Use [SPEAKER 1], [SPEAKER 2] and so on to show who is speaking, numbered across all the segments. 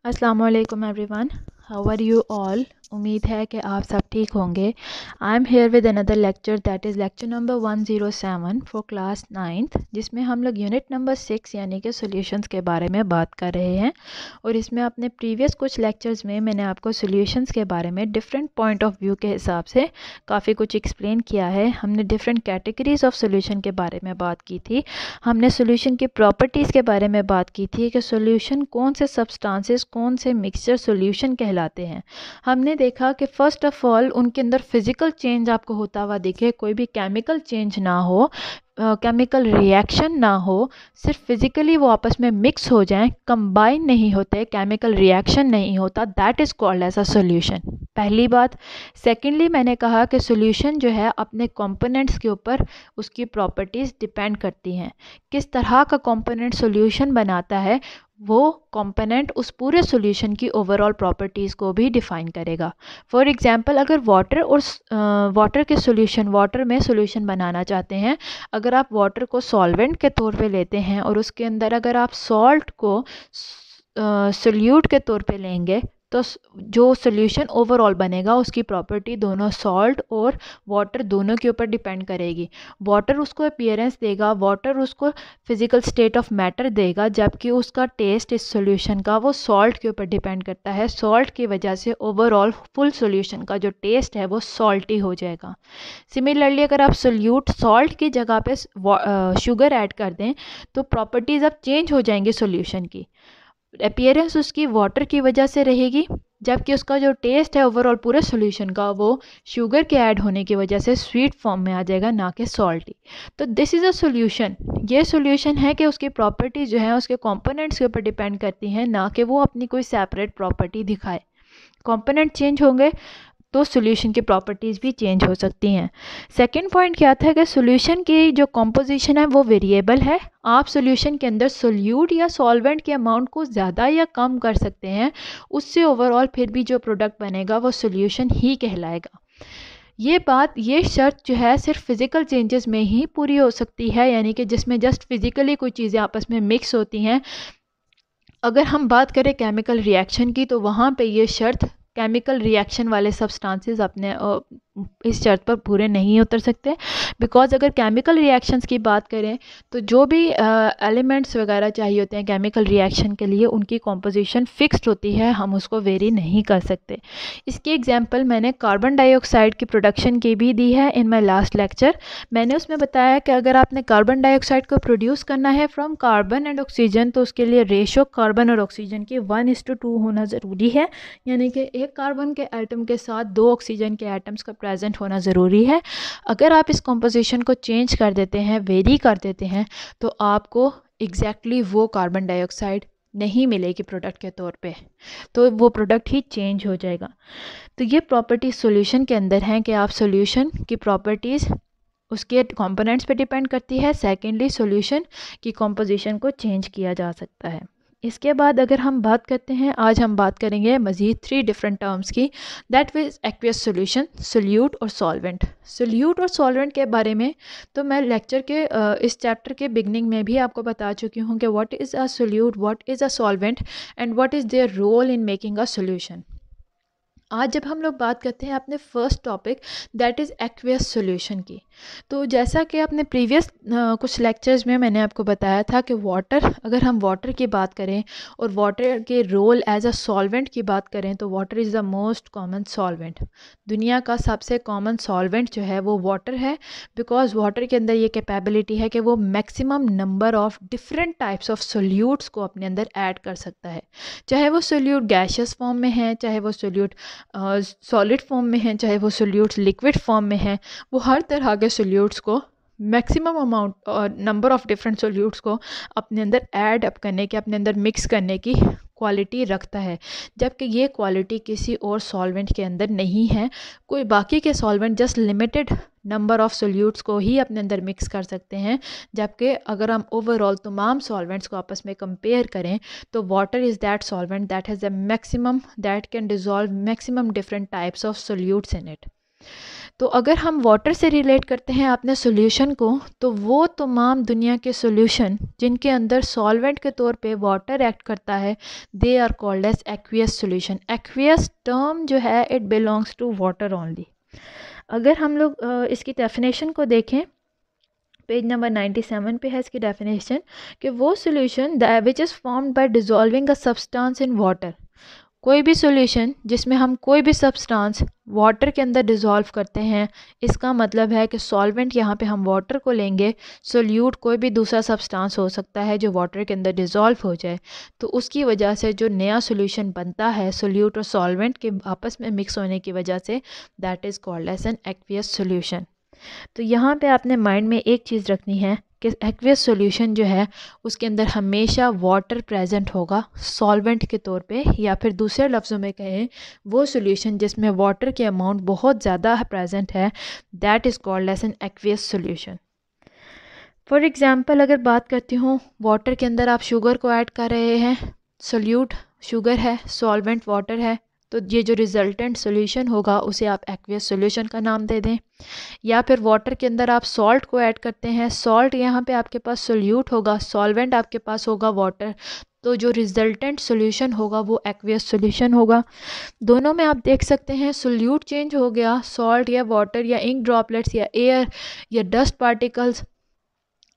[SPEAKER 1] अस्सलाम वालेकुम everyone, how are you all. उम्मीद है कि आप सब ठीक होंगे। I am here with another lecture that is lecture number 107 for class 9th, जिसमें हम लोग यूनिट नंबर 6 यानी कि सॉल्यूशंस के बारे में बात कर रहे हैं। और इसमें अपने प्रीवियस कुछ लेक्चर्स में मैंने आपको सॉल्यूशंस के बारे में डिफरेंट पॉइंट ऑफ व्यू के हिसाब से काफ़ी कुछ एक्सप्लेन किया है। हमने डिफरेंट कैटेगरीज ऑफ सॉल्यूशन के बारे में बात की थी। हमने सॉल्यूशन की प्रॉपर्टीज़ के बारे में बात की थी कि सॉल्यूशन कौन से सब्सटेंसेस, कौन से मिक्सचर सॉल्यूशन कहलाते हैं। हमने देखा कि फ़र्स्ट ऑफ ऑल उनके अंदर फिज़िकल चेंज आपको होता हुआ दिखे, कोई भी केमिकल चेंज ना हो, केमिकल रिएक्शन ना हो, सिर्फ फिज़िकली वो आपस में मिक्स हो जाएं, कंबाइन नहीं होते, केमिकल रिएक्शन नहीं होता, that is called as a solution. पहली बात। सेकेंडली मैंने कहा कि सॉल्यूशन जो है अपने कंपोनेंट्स के ऊपर उसकी प्रॉपर्टीज़ डिपेंड करती हैं। किस तरह का कंपोनेंट सॉल्यूशन बनाता है, वो कंपोनेंट उस पूरे सॉल्यूशन की ओवरऑल प्रॉपर्टीज़ को भी डिफ़ाइन करेगा। फॉर एग्जांपल, अगर वाटर में सॉल्यूशन बनाना चाहते हैं, अगर आप वाटर को सॉल्वेंट के तौर पे लेते हैं और उसके अंदर अगर आप सॉल्ट को सोल्यूट के तौर पे लेंगे, तो जो सॉल्यूशन ओवरऑल बनेगा उसकी प्रॉपर्टी दोनों सॉल्ट और वाटर दोनों के ऊपर डिपेंड करेगी। वाटर उसको अपीयरेंस देगा, वाटर उसको फिज़िकल स्टेट ऑफ मैटर देगा, जबकि उसका टेस्ट इस सॉल्यूशन का वो सॉल्ट के ऊपर डिपेंड करता है। सॉल्ट की वजह से ओवरऑल फुल सॉल्यूशन का जो टेस्ट है वो सॉल्टी हो जाएगा। सिमिलरली अगर आप सोल्यूट सॉल्ट की जगह पे शुगर ऐड कर दें, तो प्रॉपर्टीज़ अब चेंज हो जाएंगी सॉल्यूशन की। अपीयरेंस उसकी वाटर की वजह से रहेगी, जबकि उसका जो टेस्ट है ओवरऑल पूरे सॉल्यूशन का वो शुगर के ऐड होने की वजह से स्वीट फॉर्म में आ जाएगा, ना कि सॉल्टी। तो दिस इज़ अ सॉल्यूशन। ये सॉल्यूशन है कि उसकी प्रॉपर्टी जो है उसके कंपोनेंट्स के ऊपर डिपेंड करती हैं, ना कि वो अपनी कोई सेपरेट प्रॉपर्टी दिखाए। कंपोनेंट चेंज होंगे तो सॉल्यूशन की प्रॉपर्टीज़ भी चेंज हो सकती हैं। सेकंड पॉइंट क्या था कि सॉल्यूशन की जो कंपोजिशन है वो वेरिएबल है। आप सॉल्यूशन के अंदर सोल्यूट या सॉल्वेंट के अमाउंट को ज़्यादा या कम कर सकते हैं, उससे ओवरऑल फिर भी जो प्रोडक्ट बनेगा वो सॉल्यूशन ही कहलाएगा। ये शर्त जो है सिर्फ फिज़िकल चेंजेस में ही पूरी हो सकती है, यानी कि जिसमें जस्ट फिज़िकली कोई चीज़ें आपस में मिक्स होती हैं। अगर हम बात करें केमिकल रिएक्शन की, तो वहाँ पे ये शर्त केमिकल रिएक्शन वाले सब्सटेंसेस अपने इस शर्त पर पूरे नहीं उतर सकते। बिकॉज अगर केमिकल रिएक्शंस की बात करें, तो जो भी एलिमेंट्स वगैरह चाहिए होते हैं केमिकल रिएक्शन के लिए, उनकी कॉम्पोजिशन फिक्स्ड होती है, हम उसको वेरी नहीं कर सकते। इसकी एग्जांपल मैंने कार्बन डाइऑक्साइड की प्रोडक्शन की भी दी है इन माई लास्ट लेक्चर। मैंने उसमें बताया कि अगर आपने कार्बन डाइऑक्साइड को प्रोड्यूस करना है फ्रॉम कार्बन एंड ऑक्सीजन, तो उसके लिए रेशो कार्बन और ऑक्सीजन की 1:2 होना ज़रूरी है, यानी कि एक कार्बन के एटम के साथ 2 ऑक्सीजन के एटम्स का प्रेजेंट होना ज़रूरी है। अगर आप इस कॉम्पोजिशन को चेंज कर देते हैं, वेरी कर देते हैं, तो आपको एग्जैक्टली वो कार्बन डाइऑक्साइड नहीं मिलेगी प्रोडक्ट के तौर पे, तो वो प्रोडक्ट ही चेंज हो जाएगा। तो ये प्रॉपर्टी सॉल्यूशन के अंदर हैं कि आप सॉल्यूशन की प्रॉपर्टीज़ उसके कंपोनेंट्स पे डिपेंड करती है। सेकेंडली सॉल्यूशन की कॉम्पोजिशन को चेंज किया जा सकता है। इसके बाद अगर हम बात करते हैं, आज हम बात करेंगे मज़ीद 3 डिफरेंट टर्म्स की, that is aqueous solution, solute और सॉल्वेंट। सोल्यूट और सॉल्वेंट के बारे में तो मैं लेक्चर के इस चैप्टर के बिगनिंग में भी आपको बता चुकी हूँ कि what is a solute, what is a solvent and what is their role in making a solution. आज जब हम लोग बात करते हैं अपने first topic that is aqueous solution की, तो जैसा कि अपने प्रीवियस कुछ लेक्चर्स में मैंने आपको बताया था कि वाटर, अगर हम वाटर की बात करें और वाटर के रोल एज अ सॉल्वेंट की बात करें, तो water is the most common solvent. दुनिया का सबसे कॉमन सॉल्वेंट जो है वो वाटर है, बिकॉज वाटर के अंदर ये कैपेबिलिटी है कि वो maximum number of different types of solutes को अपने अंदर ऐड कर सकता है। चाहे वो सोल्यूट गैशियस फॉर्म में है, चाहे वो सोल्यूट सॉलिड फॉर्म में हैं, चाहे वो सोल्यूट्स लिक्विड फॉर्म में हैं, वो हर तरह के सोल्यूट्स को मैक्सिमम अमाउंट और नंबर ऑफ डिफरेंट सोल्यूट्स को अपने अंदर ऐड अप करने के, अपने अंदर मिक्स करने की क्वालिटी रखता है, जबकि ये क्वालिटी किसी और सॉल्वेंट के अंदर नहीं है। कोई बाकी के solvent just limited number of solutes को ही अपने अंदर मिक्स कर सकते हैं, जबकि अगर हम ओवरऑल तमाम सॉल्वेंट्स को आपस में कंपेयर करें, तो water is that solvent that has the maximum, that can dissolve maximum different types of solutes in it. तो अगर हम वाटर से रिलेट करते हैं अपने सॉल्यूशन को, तो वो तमाम दुनिया के सॉल्यूशन जिनके अंदर सॉल्वेंट के तौर पे वाटर एक्ट करता है, they are called as aqueous solution. Aqueous term जो है it belongs to water only. अगर हम लोग इसकी डेफिनेशन को देखें, पेज नंबर 97 पे है इसकी डेफिनेशन कि वो solution which is formed by dissolving a substance in water. कोई भी सॉल्यूशन जिसमें हम कोई भी सब्सटेंस वाटर के अंदर डिज़ोल्व करते हैं, इसका मतलब है कि सॉल्वेंट यहाँ पे हम वाटर को लेंगे, सोल्यूट कोई भी दूसरा सब्सटेंस हो सकता है जो वाटर के अंदर डिज़ोल्व हो जाए, तो उसकी वजह से जो नया सॉल्यूशन बनता है सोल्यूट और सॉल्वेंट के आपस में मिक्स होने की वजह से, that is called as an aqueous solution. तो यहाँ पे आपने माइंड में एक चीज़ रखनी है कि एक्वियस सॉल्यूशन जो है उसके अंदर हमेशा वाटर प्रेजेंट होगा सॉल्वेंट के तौर पे, या फिर दूसरे लफ्ज़ों में कहें वो सॉल्यूशन जिसमें वाटर की अमाउंट बहुत ज़्यादा प्रेजेंट है, that is called as an aqueous solution. For example अगर बात करती हूँ, वाटर के अंदर आप शुगर को ऐड कर रहे हैं, सोल्यूट शुगर है, सॉल्वेंट वाटर है, तो ये जो रिजल्टेंट सॉल्यूशन होगा उसे आप एक्वियस सॉल्यूशन का नाम दे दें। या फिर वाटर के अंदर आप सॉल्ट को ऐड करते हैं, सॉल्ट यहाँ पे आपके पास सोल्यूट होगा, सॉल्वेंट आपके पास होगा वाटर, तो जो रिजल्टेंट सॉल्यूशन होगा वो एक्वियस सॉल्यूशन होगा। दोनों में आप देख सकते हैं सोल्यूट चेंज हो गया, सॉल्ट या वाटर या इंक ड्रॉपलेट्स या एयर या डस्ट पार्टिकल्स,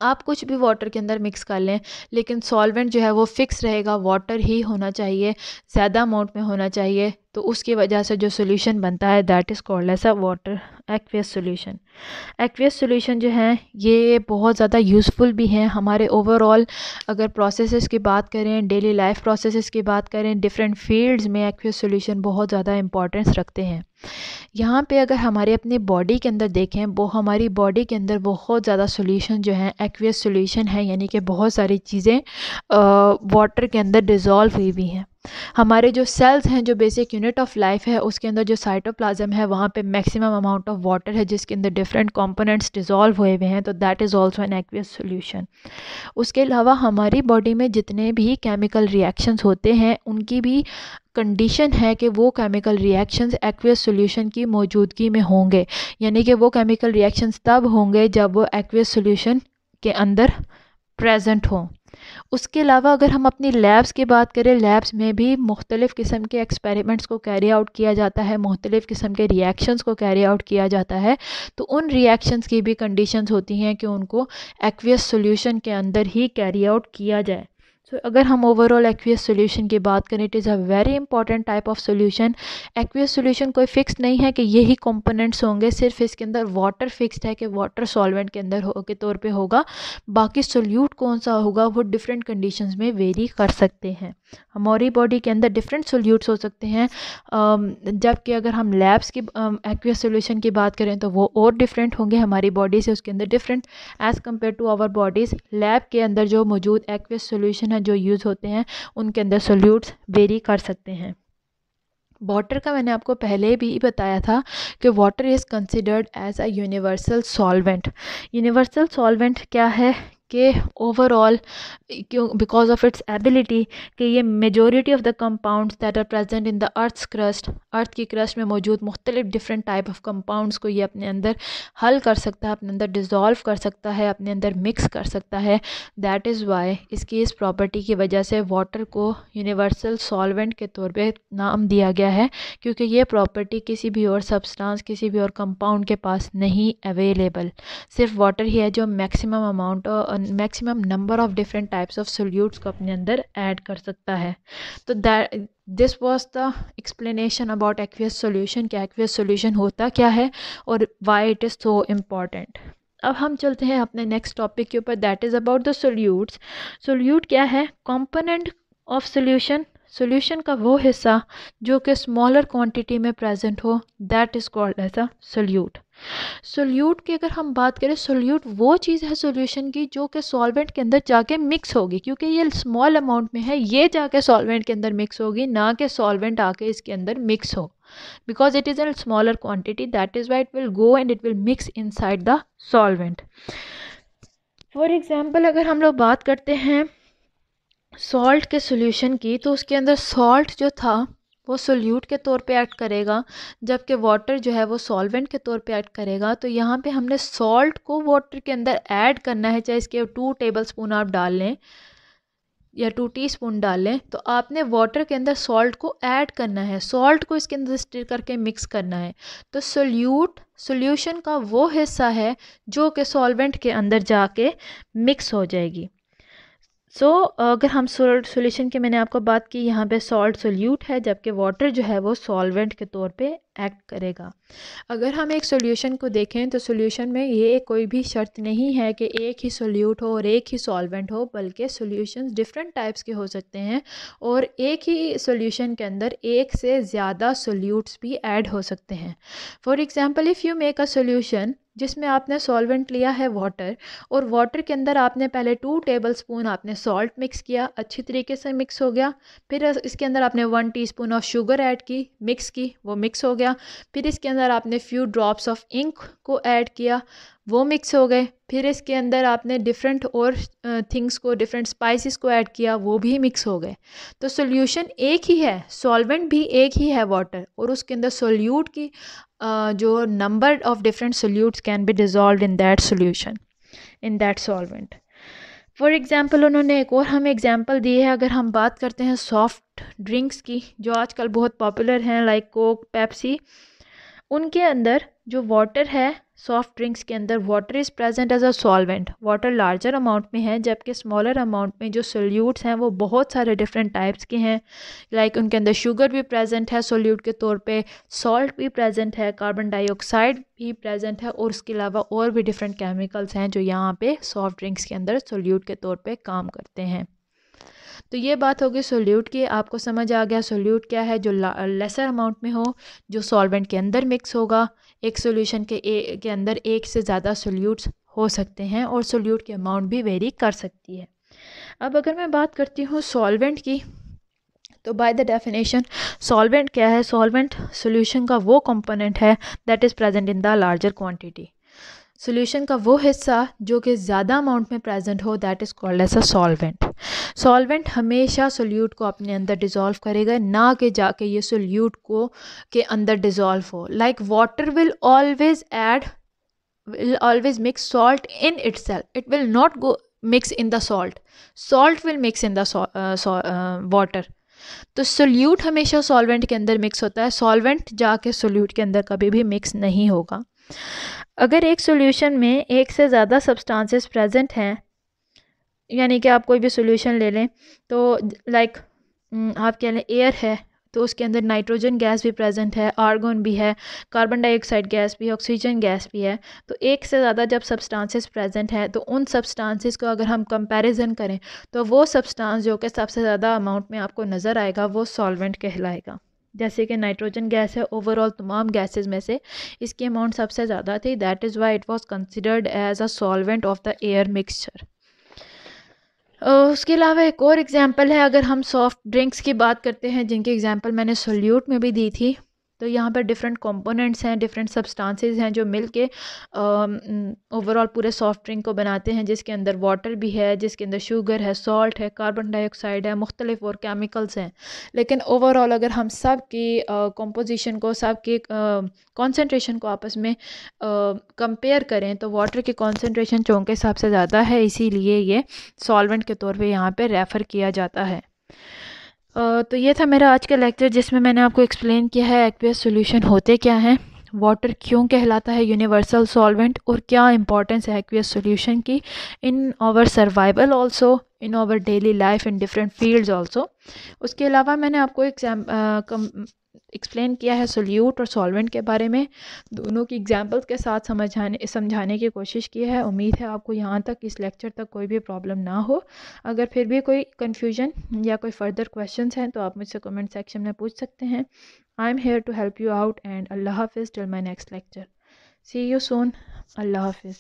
[SPEAKER 1] आप कुछ भी वाटर के अंदर मिक्स कर लें, लेकिन सॉल्वेंट जो है वो फिक्स रहेगा, वाटर ही होना चाहिए, ज़्यादा अमाउंट में होना चाहिए, तो उसकी वजह से जो सॉल्यूशन बनता है that is called as a water aqueous solution. Aqueous solution जो हैं ये बहुत ज़्यादा यूज़फुल भी हैं हमारे ओवरऑल, अगर प्रोसेसेस की बात करें, डेली लाइफ प्रोसेसेस की बात करें, डिफरेंट फील्ड्स में एक्वियस सॉल्यूशन बहुत ज़्यादा इंपॉर्टेंस रखते हैं। यहाँ पे अगर हमारे अपने बॉडी के अंदर देखें, वो हमारी बॉडी के अंदर बहुत ज़्यादा सॉल्यूशन जो हैं एक्वियस सॉल्यूशन है, यानी कि बहुत सारी चीज़ें वाटर के अंदर डिज़ोल्व हुई भी हैं। हमारे जो सेल्स हैं, जो बेसिक यूनिट ऑफ लाइफ है, उसके अंदर जो साइटोप्लाज्म है वहाँ पे मैक्सिमम अमाउंट ऑफ वाटर है जिसके अंदर डिफरेंट कंपोनेंट्स डिज़ोल्व हुए हुए हैं, तो that is also an aqueous solution. उसके अलावा हमारी बॉडी में जितने भी केमिकल रिएक्शंस होते हैं उनकी भी कंडीशन है कि वो केमिकल रिएक्शंस एक्वियस सॉल्यूशन की मौजूदगी में होंगे, यानी कि वो केमिकल रिएक्शंस तब होंगे जब वो एक्वियस सॉल्यूशन के अंदर प्रेजेंट हों। उसके अलावा अगर हम अपनी लैब्स की बात करें, लैब्स में भी मुख्तलिफ़ किस्म के एक्सपेरिमेंट्स को कैरी आउट किया जाता है, मुख्तलिफ़ किस्म के रिएक्शंस को कैरी आउट किया जाता है, तो उन रिएक्शंस की भी कंडीशंस होती हैं कि उनको एक्वियस सॉल्यूशन के अंदर ही कैरी आउट किया जाए। सो अगर हम ओवरऑल एक्वियस सॉल्यूशन की बात करें, it is a very important type of solution. Aqueous solution कोई फिक्स नहीं है कि यही कंपोनेंट्स होंगे, सिर्फ इसके अंदर वाटर फिक्स्ड है कि वाटर सॉल्वेंट के अंदर के तौर पे होगा, बाकी सोल्यूट कौन सा होगा वो डिफरेंट कंडीशंस में वेरी कर सकते हैं। हमारी बॉडी के अंदर डिफरेंट सोल्यूट्स हो सकते हैं, जबकि अगर हम लैब्स की एक्वियस सॉल्यूशन की बात करें तो वो और डिफरेंट होंगे हमारी बॉडी से, उसके अंदर different as compare to our bodies. Lab के अंदर जो मौजूद एक्वियस सॉल्यूशन है जो यूज़ होते हैं उनके अंदर सोल्यूट्स वेरी कर सकते हैं। वाटर का मैंने आपको पहले भी बताया था कि water is considered as a universal solvent. Universal solvent क्या है कि ओवरऑल क्यों, बिकॉज ऑफ इट्स एबिलिटी कि ये majority of the compounds that are present in the earth's crust, earth की क्रस्ट में मौजूद मुख्तलिफ डिफरेंट टाइप ऑफ कंपाउंड्स को ये अपने अंदर हल कर सकता है, अपने अंदर डिज़ोल्व कर सकता है, अपने अंदर मिक्स कर सकता है। दैट इज़ वाई इसकी इस प्रॉपर्टी की वजह से वाटर को यूनिवर्सल सॉल्वेंट के तौर पे नाम दिया गया है, क्योंकि ये प्रॉपर्टी किसी भी और सब्सटेंस, किसी भी और कंपाउंड के पास नहीं अवेलेबल। सिर्फ वाटर ही है जो मैक्सिमम अमाउंट और maximum number of different types of solutes को अपने अंदर ऐड कर सकता है। तो that this was the explanation about aqueous solution, कि एक्वियस सॉल्यूशन होता क्या है और why it is so important. अब हम चलते हैं अपने नेक्स्ट टॉपिक के ऊपर, that is about the solutes. Solute क्या है? कंपोनेंट ऑफ सोल्यूशन, सोल्यूशन का वो हिस्सा जो कि स्मॉलर क्वांटिटी में प्रेजेंट हो, that is called as a solute. Solute की अगर हम बात करें, सोल्यूट वो चीज़ है सोल्यूशन की जो कि सॉल्वेंट के अंदर जाके मिक्स होगी, क्योंकि ये स्मॉल अमाउंट में है, ये जाके सॉल्वेंट के अंदर मिक्स होगी, ना कि सॉल्वेंट आके इसके अंदर मिक्स हो, because it is a smaller quantity, that is why it will go and it will mix inside the solvent. For example अगर हम लोग बात करते हैं सॉल्ट के सोल्यूशन की, तो उसके अंदर सॉल्ट जो था वो सोल्यूट के तौर पे एक्ट करेगा, जबकि वाटर जो है वो सॉल्वेंट के तौर पे एक्ट करेगा। तो यहाँ पे हमने सॉल्ट को वाटर के अंदर ऐड करना है, चाहे इसके 2 टेबलस्पून आप डाल लें या 2 टीस्पून डाल लें, तो आपने वाटर के अंदर सॉल्ट को ऐड करना है, सॉल्ट को इसके अंदर स्टिर करके मिक्स करना है। तो सोल्यूशन का वो हिस्सा है जो कि सॉल्वेंट के अंदर जाके मिक्स हो जाएगी। अगर हम सॉल्यूशन की मैंने आपको बात की, यहाँ पे सॉल्ट सोल्यूट है, जबकि वाटर जो है वो सॉल्वेंट के तौर पे एक्ट करेगा। अगर हम एक सॉल्यूशन को देखें तो सॉल्यूशन में ये कोई भी शर्त नहीं है कि एक ही सोल्यूट हो और एक ही सॉल्वेंट हो, बल्कि सॉल्यूशंस डिफरेंट टाइप्स के हो सकते हैं और एक ही सॉल्यूशन के अंदर एक से ज़्यादा सोल्यूट्स भी ऐड हो सकते हैं। For example, if you make a solution जिसमें आपने सॉल्वेंट लिया है वाटर, और वाटर के अंदर आपने पहले 2 टेबलस्पून आपने सॉल्ट मिक्स किया, अच्छी तरीके से मिक्स हो गया। फिर इसके अंदर आपने 1 टीस्पून ऑफ शुगर ऐड की, मिक्स की, वो मिक्स हो गया। फिर इसके अंदर आपने फ्यू ड्रॉप्स ऑफ इंक को ऐड किया, वो मिक्स हो गए। फिर इसके अंदर आपने डिफरेंट और थिंग्स को, डिफरेंट स्पाइसेस को ऐड किया, वो भी मिक्स हो गए। तो सॉल्यूशन एक ही है, सॉल्वेंट भी एक ही है वाटर, और उसके अंदर सोल्यूट की जो number of different solutes can be dissolve in that solution, in that solvent. For example, उन्होंने एक और हमें एग्ज़ाम्पल दी है। अगर हम बात करते हैं सॉफ्ट ड्रिंक्स की जो आजकल बहुत पॉपुलर हैं, लाइक कोक, पेप्सी, उनके अंदर जो वाटर है, सॉफ्ट ड्रिंक्स के अंदर water is present as a solvent. Water larger amount में है, जबकि स्मॉलर अमाउंट में जो सोल्यूट्स हैं वो बहुत सारे डिफरेंट टाइप्स के हैं। लाइक उनके अंदर शुगर भी प्रेजेंट है सोल्यूट के तौर पे, सॉल्ट भी प्रेजेंट है, कार्बन डाइऑक्साइड भी प्रेजेंट है, और उसके अलावा और भी डिफरेंट केमिकल्स हैं जो यहाँ पे सॉफ्ट ड्रिंक्स के अंदर सोल्यूट के तौर पे काम करते हैं। तो ये बात होगी सोल्यूट की। आपको समझ आ गया सोल्यूट क्या है, जो लेसर अमाउंट में हो, जो सॉल्वेंट के अंदर मिक्स होगा। एक सोल्यूशन के अंदर एक से ज़्यादा सोल्यूट्स हो सकते हैं और सोल्यूट की अमाउंट भी वेरी कर सकती है। अब अगर मैं बात करती हूँ सॉल्वेंट की, तो बाय द डेफिनेशन सॉल्वेंट क्या है? सॉल्वेंट सोल्यूशन का वो कंपोनेंट है that is present in the larger quantity. Solution का वो हिस्सा जो कि ज़्यादा अमाउंट में प्रेजेंट हो, that is called as a solvent. Solvent हमेशा सोल्यूट को अपने अंदर डिज़ोल्व करेगा, ना कि जाके ये सोल्यूट को के अंदर डिज़ोल्व हो। Like water will always mix salt in itself, it will not go mix in the salt will mix in the water. तो सोल्यूट हमेशा सॉल्वेंट के अंदर मिक्स होता है, सॉल्वेंट जाके सोल्यूट के अंदर कभी भी मिक्स नहीं होगा। अगर एक सॉल्यूशन में एक से ज़्यादा सब्सटेंसेस प्रेजेंट हैं, यानी कि आप कोई भी सॉल्यूशन ले लें, तो लाइक आप कह लें एयर है, तो उसके अंदर नाइट्रोजन गैस भी प्रेजेंट है, आर्गन भी है, कार्बन डाइऑक्साइड गैस भी है, ऑक्सीजन गैस भी है। तो एक से ज़्यादा जब सब्सटेंसेस प्रेजेंट है, तो उन सब्सटेंसेस को अगर हम कंपैरिजन करें, तो वो सब्सटेंस जो कि सबसे ज़्यादा अमाउंट में आपको नज़र आएगा वो सॉल्वेंट कहलाएगा। जैसे कि नाइट्रोजन गैस है, ओवरऑल तमाम गैसेस में से इसकी अमाउंट सबसे ज़्यादा थी, that is why it was considered as a solvent of the air mixture. उसके अलावा एक और एग्जांपल है, अगर हम सॉफ्ट ड्रिंक्स की बात करते हैं जिनकी एग्जांपल मैंने सोल्यूट में भी दी थी, तो यहाँ पर डिफरेंट कंपोनेंट्स हैं, डिफरेंट सब्सटेंसेस हैं जो मिलके ओवरऑल पूरे सॉफ्ट ड्रिंक को बनाते हैं, जिसके अंदर वाटर भी है, जिसके अंदर शुगर है, सॉल्ट है, कार्बन डाइऑक्साइड है, मुख्तलिफ और केमिकल्स हैं। लेकिन ओवरऑल अगर हम सब की कंपोजिशन को, सब की कॉन्सेंट्रेशन को आपस में कंपेयर करें, तो वाटर की कॉन्सेंट्रेशन चूँकि सबसे ज़्यादा है, इसीलिए ये सॉल्वेंट के तौर पे यहाँ पे रेफ़र किया जाता है। तो ये था मेरा आज का लेक्चर, जिसमें मैंने आपको एक्सप्लेन किया है एक्वियस सॉल्यूशन होते क्या हैं, वाटर क्यों कहलाता है यूनिवर्सल सॉल्वेंट, और क्या इंपॉर्टेंस है एक्वियस सॉल्यूशन की in our survival also, in our daily life, in different fields also. उसके अलावा मैंने आपको एक्सप्लेन किया है सोल्यूट और सॉल्वेंट के बारे में, दोनों की एग्जांपल्स के साथ समझाने की कोशिश की है। उम्मीद है आपको यहाँ तक, इस लेक्चर तक कोई भी प्रॉब्लम ना हो। अगर फिर भी कोई कन्फ्यूजन या कोई फर्दर क्वेश्चंस हैं तो आप मुझसे कमेंट सेक्शन में पूछ सकते हैं। I am here to help you out, and अल्लाह हाफिज़ till my next lecture. See you soon. अल्लाह हाफिज़।